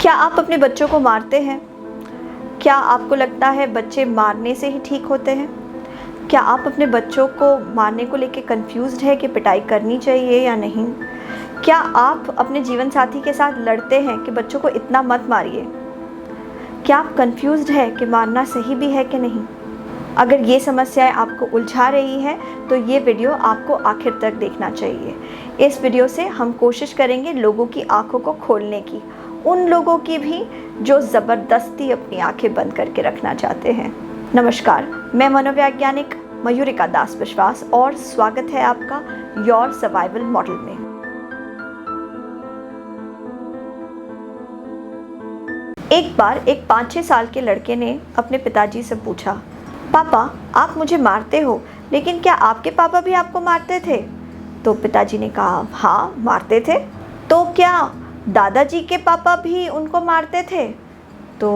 क्या आप अपने बच्चों को मारते हैं? क्या आपको लगता है बच्चे मारने से ही ठीक होते हैं? क्या आप अपने बच्चों को मारने को लेके कंफ्यूज्ड है कि पिटाई करनी चाहिए या नहीं? क्या आप अपने जीवन साथी के साथ लड़ते हैं कि बच्चों को इतना मत मारिए? क्या आप कंफ्यूज्ड है कि मारना सही भी है कि नहीं? अगर ये समस्याएं आपको उलझा रही है तो ये वीडियो आपको आखिर तक देखना चाहिए। इस वीडियो से हम कोशिश करेंगे लोगों की आंखों को खोलने की, उन लोगों की भी जो ज़बरदस्ती अपनी आंखें बंद करके रखना चाहते हैं। नमस्कार, मैं मनोवैज्ञानिक मयूरिका दास विश्वास और स्वागत है आपका योर सर्वाइवल मॉडल में। एक बार एक 5-6 साल के लड़के ने अपने पिताजी से पूछा, पापा आप मुझे मारते हो, लेकिन क्या आपके पापा भी आपको मारते थे? तो पिताजी ने कहा, हाँ मारते थे। तो क्या दादाजी के पापा भी उनको मारते थे? तो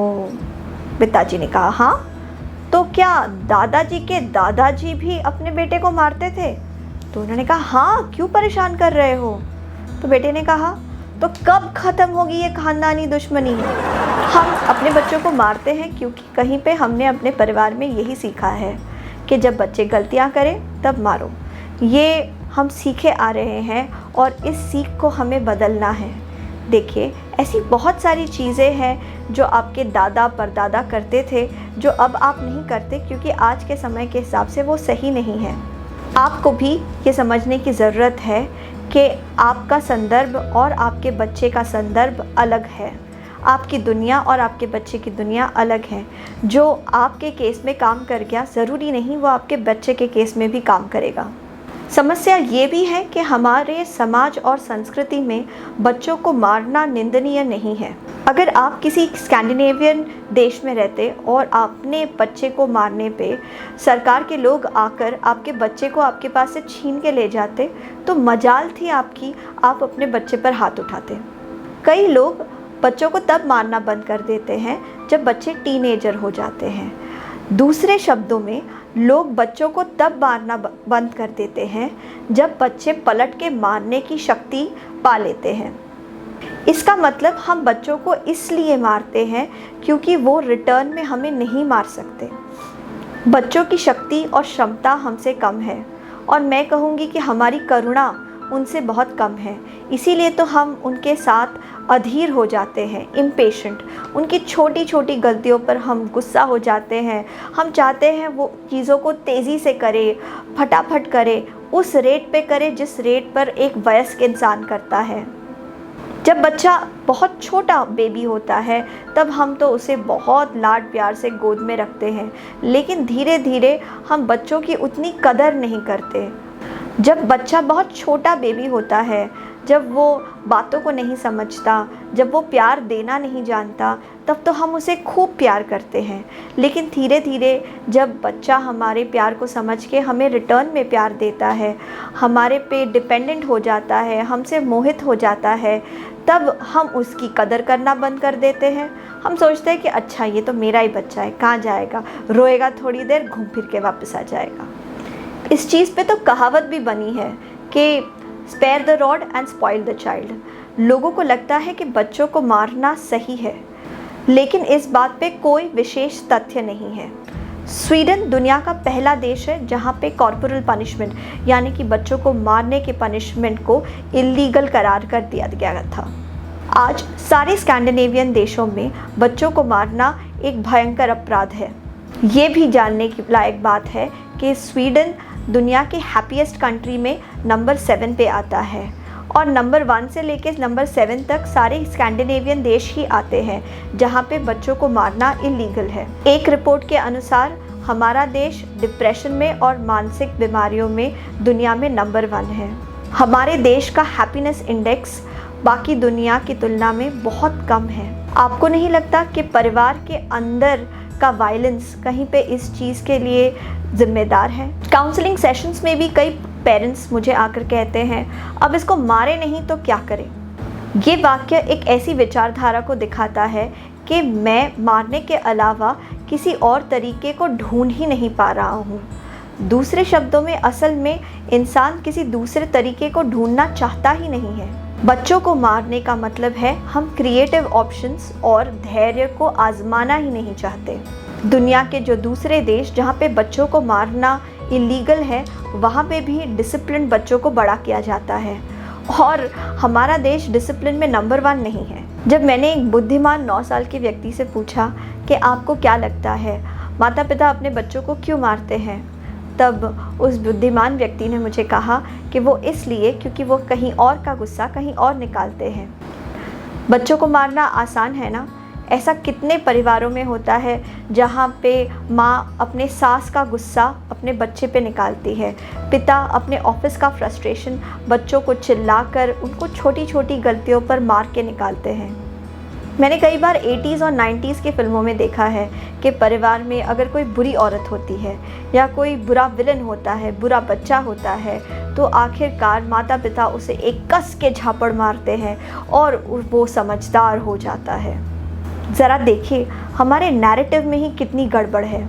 पिताजी ने कहा, हाँ। तो क्या दादाजी के दादाजी भी अपने बेटे को मारते थे? तो उन्होंने कहा, हाँ, क्यों परेशान कर रहे हो? तो बेटे ने कहा, तो कब ख़त्म होगी ये खानदानी दुश्मनी? हम अपने बच्चों को मारते हैं क्योंकि कहीं पे हमने अपने परिवार में यही सीखा है कि जब बच्चे गलतियां करें तब मारो। ये हम सीखे आ रहे हैं और इस सीख को हमें बदलना है। देखिए, ऐसी बहुत सारी चीज़ें हैं जो आपके दादा परदादा करते थे जो अब आप नहीं करते क्योंकि आज के समय के हिसाब से वो सही नहीं है। आपको भी ये समझने की ज़रूरत है कि आपका संदर्भ और आपके बच्चे का संदर्भ अलग है। आपकी दुनिया और आपके बच्चे की दुनिया अलग है। जो आपके केस में काम कर गया ज़रूरी नहीं वो आपके बच्चे के केस में भी काम करेगा। समस्या ये भी है कि हमारे समाज और संस्कृति में बच्चों को मारना निंदनीय नहीं है। अगर आप किसी स्कैंडिनेवियन देश में रहते और अपने बच्चे को मारने पे सरकार के लोग आकर आपके बच्चे को आपके पास से छीन के ले जाते तो मजाल थी आपकी, आप अपने बच्चे पर हाथ उठाते। कई लोग बच्चों को तब मारना बंद कर देते हैं जब बच्चे टीनेजर हो जाते हैं। दूसरे शब्दों में, लोग बच्चों को तब मारना बंद कर देते हैं जब बच्चे पलट के मारने की शक्ति पा लेते हैं। इसका मतलब हम बच्चों को इसलिए मारते हैं क्योंकि वो रिटर्न में हमें नहीं मार सकते। बच्चों की शक्ति और क्षमता हमसे कम है और मैं कहूँगी कि हमारी करुणा उनसे बहुत कम है। इसीलिए तो हम उनके साथ अधीर हो जाते हैं, इम्पेशेंट। उनकी छोटी छोटी गलतियों पर हम गुस्सा हो जाते हैं। हम चाहते हैं वो चीज़ों को तेज़ी से करे, फटाफट करे, उस रेट पे करे जिस रेट पर एक वयस्क इंसान करता है। जब बच्चा बहुत छोटा बेबी होता है तब हम तो उसे बहुत लाड प्यार से गोद में रखते हैं, लेकिन धीरे धीरे हम बच्चों की उतनी कदर नहीं करते। जब बच्चा बहुत छोटा बेबी होता है, जब वो बातों को नहीं समझता, जब वो प्यार देना नहीं जानता, तब तो हम उसे खूब प्यार करते हैं। लेकिन धीरे धीरे जब बच्चा हमारे प्यार को समझ के हमें रिटर्न में प्यार देता है, हमारे पे डिपेंडेंट हो जाता है, हमसे मोहित हो जाता है, तब हम उसकी कदर करना बंद कर देते हैं। हम सोचते हैं कि अच्छा ये तो मेरा ही बच्चा है, कहाँ जाएगा, रोएगा थोड़ी देर, घूम फिर के वापस आ जाएगा। इस चीज़ पे तो कहावत भी बनी है कि spare the rod and spoil the child. लोगों को लगता है कि बच्चों को मारना सही है, लेकिन इस बात पे कोई विशेष तथ्य नहीं है। स्वीडन दुनिया का पहला देश है जहाँ पे कॉर्पोरल पनिशमेंट यानी कि बच्चों को मारने के पनिशमेंट को इलीगल करार कर दिया गया था। आज सारे स्कैंडिनेवियन देशों में बच्चों को मारना एक भयंकर अपराध है। ये भी जानने की लायक बात है कि स्वीडन दुनिया के हैप्पीएस्ट कंट्री में नंबर 7 पे आता है और नंबर 1 से लेकर नंबर 7 तक सारे स्कैंडिनेवियन देश ही आते हैं जहाँ पे बच्चों को मारना इलीगल है। एक रिपोर्ट के अनुसार हमारा देश डिप्रेशन में और मानसिक बीमारियों में दुनिया में नंबर 1 है। हमारे देश का हैप्पीनेस इंडेक्स बाकी दुनिया की तुलना में बहुत कम है। आपको नहीं लगता कि परिवार के अंदर का वायलेंस कहीं पे इस चीज़ के लिए जिम्मेदार है? काउंसलिंग सेशंस में भी कई पेरेंट्स मुझे आकर कहते हैं, अब इसको मारे नहीं तो क्या करें। ये वाक्य एक ऐसी विचारधारा को दिखाता है कि मैं मारने के अलावा किसी और तरीके को ढूंढ ही नहीं पा रहा हूँ। दूसरे शब्दों में, असल में इंसान किसी दूसरे तरीके को ढूंढना चाहता ही नहीं है। बच्चों को मारने का मतलब है हम क्रिएटिव ऑप्शंस और धैर्य को आजमाना ही नहीं चाहते। दुनिया के जो दूसरे देश जहाँ पे बच्चों को मारना इलीगल है, वहाँ पे भी डिसिप्लिन बच्चों को बड़ा किया जाता है, और हमारा देश डिसिप्लिन में नंबर 1 नहीं है। जब मैंने एक बुद्धिमान 9 साल के व्यक्ति से पूछा कि आपको क्या लगता है माता पिता अपने बच्चों को क्यों मारते हैं, तब उस बुद्धिमान व्यक्ति ने मुझे कहा कि वो इसलिए क्योंकि वो कहीं और का गुस्सा कहीं और निकालते हैं। बच्चों को मारना आसान है ना? ऐसा कितने परिवारों में होता है जहाँ पे माँ अपने सास का गुस्सा अपने बच्चे पे निकालती है, पिता अपने ऑफिस का फ्रस्ट्रेशन बच्चों को चिल्लाकर उनको छोटी छोटी गलतियों पर मार के निकालते हैं। मैंने कई बार 80s और 90s की फ़िल्मों में देखा है कि परिवार में अगर कोई बुरी औरत होती है या कोई बुरा विलन होता है, बुरा बच्चा होता है, तो आखिरकार माता पिता उसे एक कस के झापड़ मारते हैं और वो समझदार हो जाता है। ज़रा देखिए हमारे नैरेटिव में ही कितनी गड़बड़ है।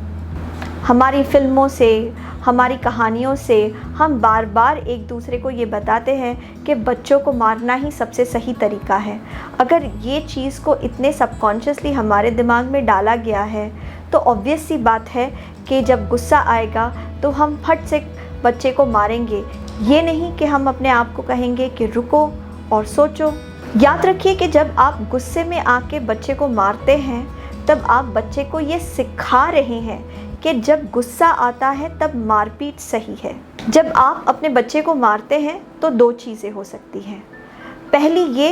हमारी फिल्मों से, हमारी कहानियों से हम बार बार एक दूसरे को ये बताते हैं कि बच्चों को मारना ही सबसे सही तरीका है। अगर ये चीज़ को इतने सबकॉन्शियसली हमारे दिमाग में डाला गया है तो ऑब्वियस सी बात है कि जब गुस्सा आएगा तो हम फट से बच्चे को मारेंगे। ये नहीं कि हम अपने आप को कहेंगे कि रुको और सोचो। याद रखिए कि जब आप गुस्से में आके बच्चे को मारते हैं तब आप बच्चे को ये सिखा रहे हैं कि जब गुस्सा आता है तब मारपीट सही है। जब आप अपने बच्चे को मारते हैं तो 2 चीज़ें हो सकती हैं। पहली ये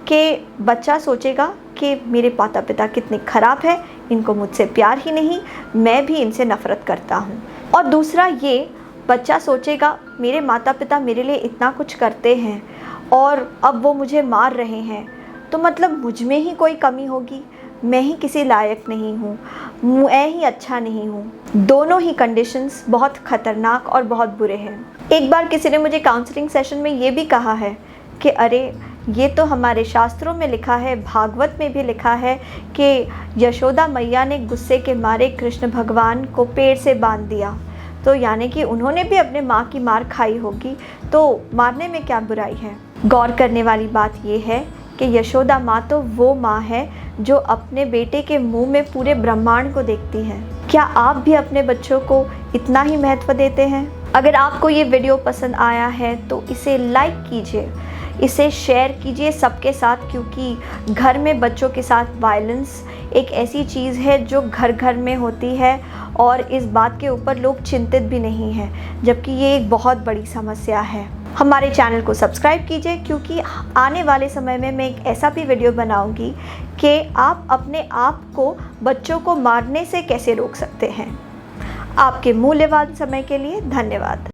कि बच्चा सोचेगा कि मेरे माता पिता कितने ख़राब हैं, इनको मुझसे प्यार ही नहीं, मैं भी इनसे नफ़रत करता हूँ। और दूसरा ये, बच्चा सोचेगा मेरे माता पिता मेरे लिए इतना कुछ करते हैं और अब वो मुझे मार रहे हैं तो मतलब मुझ में ही कोई कमी होगी, मैं ही किसी लायक नहीं हूँ, मैं ही अच्छा नहीं हूँ। दोनों ही कंडीशंस बहुत ख़तरनाक और बहुत बुरे हैं। एक बार किसी ने मुझे काउंसलिंग सेशन में ये भी कहा है कि अरे ये तो हमारे शास्त्रों में लिखा है, भागवत में भी लिखा है कि यशोदा मैया ने गुस्से के मारे कृष्ण भगवान को पेड़ से बांध दिया, तो यानी कि उन्होंने भी अपने माँ की मार खाई होगी, तो मारने में क्या बुराई है। गौर करने वाली बात यह है कि यशोदा माँ तो वो माँ है जो अपने बेटे के मुंह में पूरे ब्रह्मांड को देखती है। क्या आप भी अपने बच्चों को इतना ही महत्व देते हैं? अगर आपको ये वीडियो पसंद आया है तो इसे लाइक कीजिए, इसे शेयर कीजिए सबके साथ, क्योंकि घर में बच्चों के साथ वायलेंस एक ऐसी चीज़ है जो घर घर में होती है और इस बात के ऊपर लोग चिंतित भी नहीं हैं, जबकि ये एक बहुत बड़ी समस्या है। हमारे चैनल को सब्सक्राइब कीजिए, क्योंकि आने वाले समय में मैं एक ऐसा भी वीडियो बनाऊंगी कि आप अपने आप को बच्चों को मारने से कैसे रोक सकते हैं। आपके मूल्यवान समय के लिए धन्यवाद।